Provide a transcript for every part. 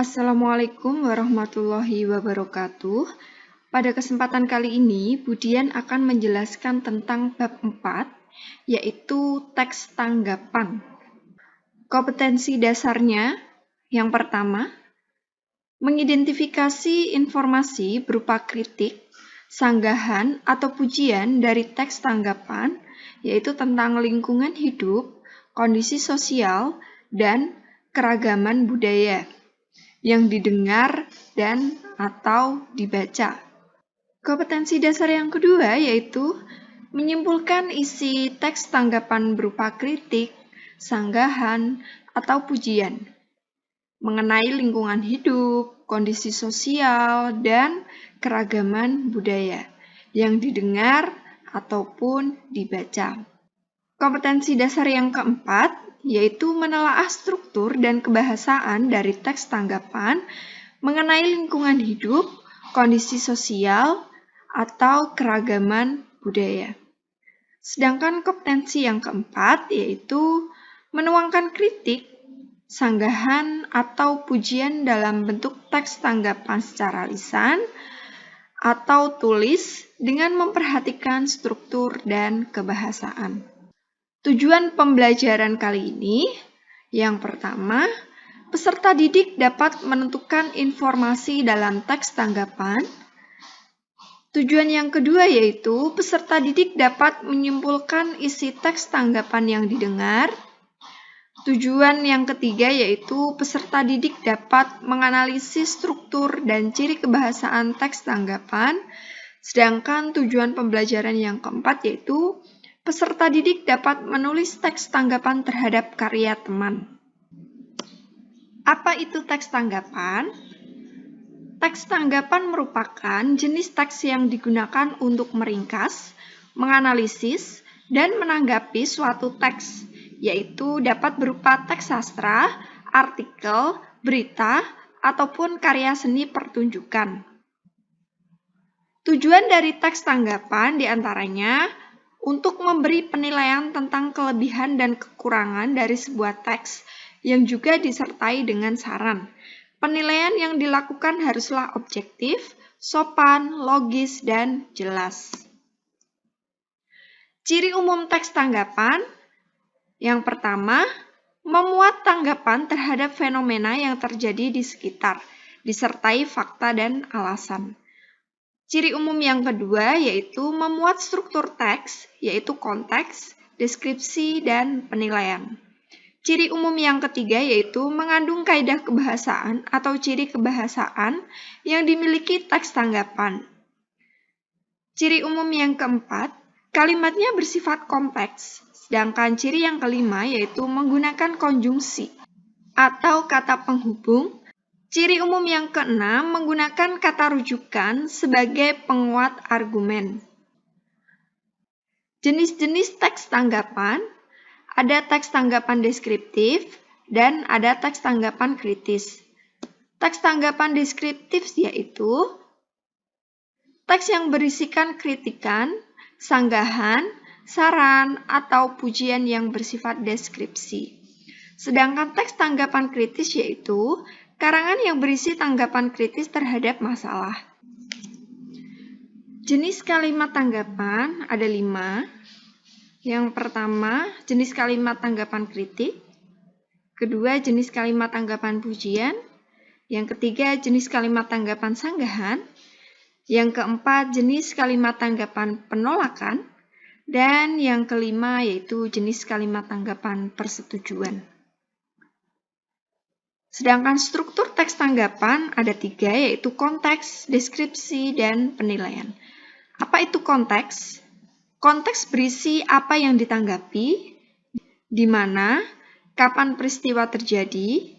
Assalamualaikum warahmatullahi wabarakatuh. Pada kesempatan kali ini, Budian akan menjelaskan tentang bab 4, yaitu teks tanggapan. Kompetensi dasarnya, yang pertama, mengidentifikasi informasi berupa kritik, sanggahan, atau pujian dari teks tanggapan, yaitu tentang lingkungan hidup, kondisi sosial, dan keragaman budaya yang didengar dan atau dibaca. Kompetensi dasar yang kedua yaitu menyimpulkan isi teks tanggapan berupa kritik, sanggahan, atau pujian mengenai lingkungan hidup, kondisi sosial, dan keragaman budaya yang didengar ataupun dibaca. Kompetensi dasar yang keempat yaitu menelaah struktur dan kebahasaan dari teks tanggapan mengenai lingkungan hidup, kondisi sosial, atau keragaman budaya. Sedangkan kompetensi yang keempat yaitu menuangkan kritik, sanggahan, atau pujian dalam bentuk teks tanggapan secara lisan atau tulis dengan memperhatikan struktur dan kebahasaan. Tujuan pembelajaran kali ini, yang pertama, peserta didik dapat menentukan informasi dalam teks tanggapan. Tujuan yang kedua yaitu peserta didik dapat menyimpulkan isi teks tanggapan yang didengar. Tujuan yang ketiga yaitu peserta didik dapat menganalisis struktur dan ciri kebahasaan teks tanggapan. Sedangkan tujuan pembelajaran yang keempat yaitu peserta didik dapat menulis teks tanggapan terhadap karya teman. Apa itu teks tanggapan? Teks tanggapan merupakan jenis teks yang digunakan untuk meringkas, menganalisis, dan menanggapi suatu teks, yaitu dapat berupa teks sastra, artikel, berita, ataupun karya seni pertunjukan. Tujuan dari teks tanggapan diantaranya untuk memberi penilaian tentang kelebihan dan kekurangan dari sebuah teks yang juga disertai dengan saran. Penilaian yang dilakukan haruslah objektif, sopan, logis, dan jelas. Ciri umum teks tanggapan. Yang pertama, memuat tanggapan terhadap fenomena yang terjadi di sekitar, disertai fakta dan alasan. Ciri umum yang kedua yaitu memuat struktur teks, yaitu konteks, deskripsi, dan penilaian. Ciri umum yang ketiga yaitu mengandung kaidah kebahasaan atau ciri kebahasaan yang dimiliki teks tanggapan. Ciri umum yang keempat, kalimatnya bersifat kompleks. Sedangkan ciri yang kelima yaitu menggunakan konjungsi atau kata penghubung. Ciri umum yang keenam menggunakan kata rujukan sebagai penguat argumen. Jenis-jenis teks tanggapan, ada teks tanggapan deskriptif dan ada teks tanggapan kritis. Teks tanggapan deskriptif yaitu teks yang berisikan kritikan, sanggahan, saran, atau pujian yang bersifat deskripsi. Sedangkan teks tanggapan kritis yaitu karangan yang berisi tanggapan kritis terhadap masalah. Jenis kalimat tanggapan ada 5. Yang pertama, jenis kalimat tanggapan kritik. Kedua, jenis kalimat tanggapan pujian. Yang ketiga, jenis kalimat tanggapan sanggahan. Yang keempat, jenis kalimat tanggapan penolakan. Dan yang kelima, yaitu jenis kalimat tanggapan persetujuan. Sedangkan struktur teks tanggapan ada 3, yaitu konteks, deskripsi, dan penilaian. Apa itu konteks? Konteks berisi apa yang ditanggapi, di mana, kapan peristiwa terjadi,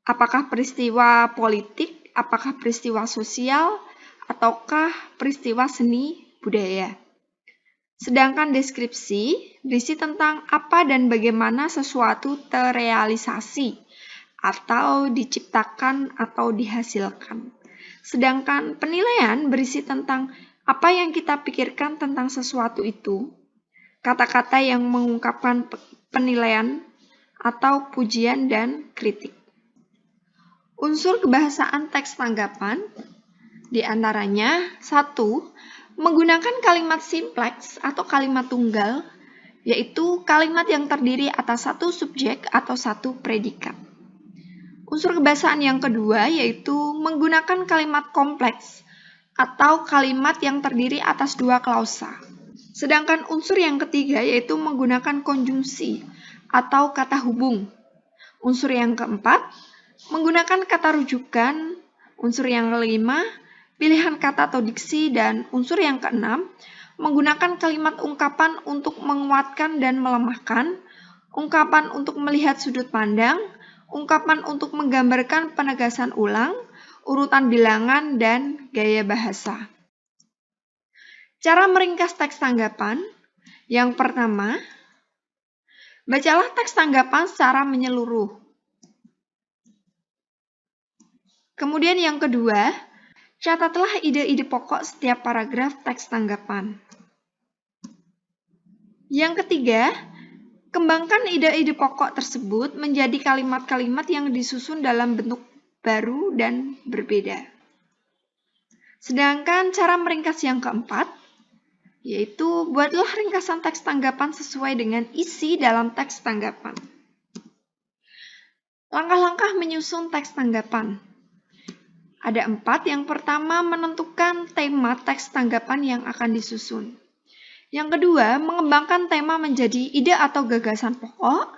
apakah peristiwa politik, apakah peristiwa sosial, ataukah peristiwa seni budaya. Sedangkan deskripsi berisi tentang apa dan bagaimana sesuatu terrealisasi, atau diciptakan atau dihasilkan. Sedangkan penilaian berisi tentang apa yang kita pikirkan tentang sesuatu itu, kata-kata yang mengungkapkan penilaian atau pujian dan kritik. Unsur kebahasaan teks tanggapan di antaranya 1. Menggunakan kalimat simpleks atau kalimat tunggal, yaitu kalimat yang terdiri atas satu subjek atau satu predikat. Unsur kebahasaan yang kedua yaitu menggunakan kalimat kompleks atau kalimat yang terdiri atas dua klausa. Sedangkan unsur yang ketiga yaitu menggunakan konjungsi atau kata hubung. Unsur yang keempat, menggunakan kata rujukan. Unsur yang kelima, pilihan kata atau diksi. Dan unsur yang keenam, menggunakan kalimat ungkapan untuk menguatkan dan melemahkan, ungkapan untuk melihat sudut pandang, ungkapan untuk menggambarkan penegasan ulang, urutan bilangan, dan gaya bahasa. Cara meringkas teks tanggapan. Yang pertama, bacalah teks tanggapan secara menyeluruh. Kemudian yang kedua, catatlah ide-ide pokok setiap paragraf teks tanggapan. Yang ketiga, kembangkan ide-ide pokok tersebut menjadi kalimat-kalimat yang disusun dalam bentuk baru dan berbeda. Sedangkan cara meringkas yang keempat, yaitu buatlah ringkasan teks tanggapan sesuai dengan isi dalam teks tanggapan. Langkah-langkah menyusun teks tanggapan. Ada 4. Yang pertama, menentukan tema teks tanggapan yang akan disusun. Yang kedua, mengembangkan tema menjadi ide atau gagasan pokok.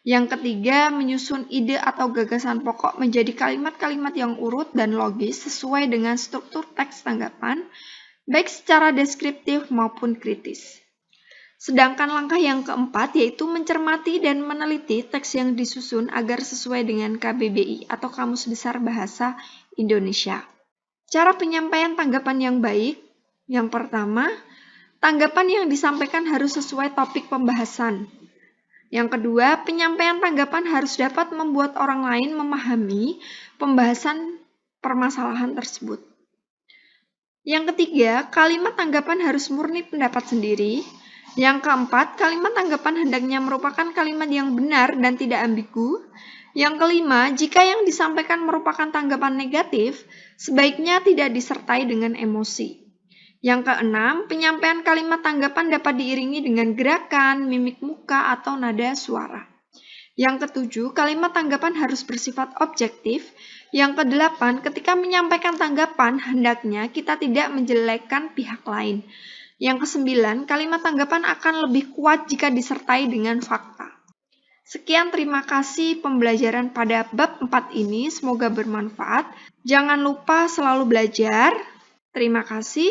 Yang ketiga, menyusun ide atau gagasan pokok menjadi kalimat-kalimat yang urut dan logis sesuai dengan struktur teks tanggapan, baik secara deskriptif maupun kritis. Sedangkan langkah yang keempat yaitu mencermati dan meneliti teks yang disusun agar sesuai dengan KBBI atau Kamus Besar Bahasa Indonesia. Cara penyampaian tanggapan yang baik. Yang pertama, tanggapan yang disampaikan harus sesuai topik pembahasan. Yang kedua, penyampaian tanggapan harus dapat membuat orang lain memahami pembahasan permasalahan tersebut. Yang ketiga, kalimat tanggapan harus murni pendapat sendiri. Yang keempat, kalimat tanggapan hendaknya merupakan kalimat yang benar dan tidak ambigu. Yang kelima, jika yang disampaikan merupakan tanggapan negatif, sebaiknya tidak disertai dengan emosi. Yang keenam, penyampaian kalimat tanggapan dapat diiringi dengan gerakan, mimik muka, atau nada suara. Yang ketujuh, kalimat tanggapan harus bersifat objektif. Yang kedelapan, ketika menyampaikan tanggapan, hendaknya kita tidak menjelekkan pihak lain. Yang kesembilan, kalimat tanggapan akan lebih kuat jika disertai dengan fakta. Sekian, terima kasih pembelajaran pada bab 4 ini, semoga bermanfaat. Jangan lupa selalu belajar. Terima kasih.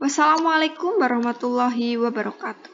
Wassalamualaikum warahmatullahi wabarakatuh.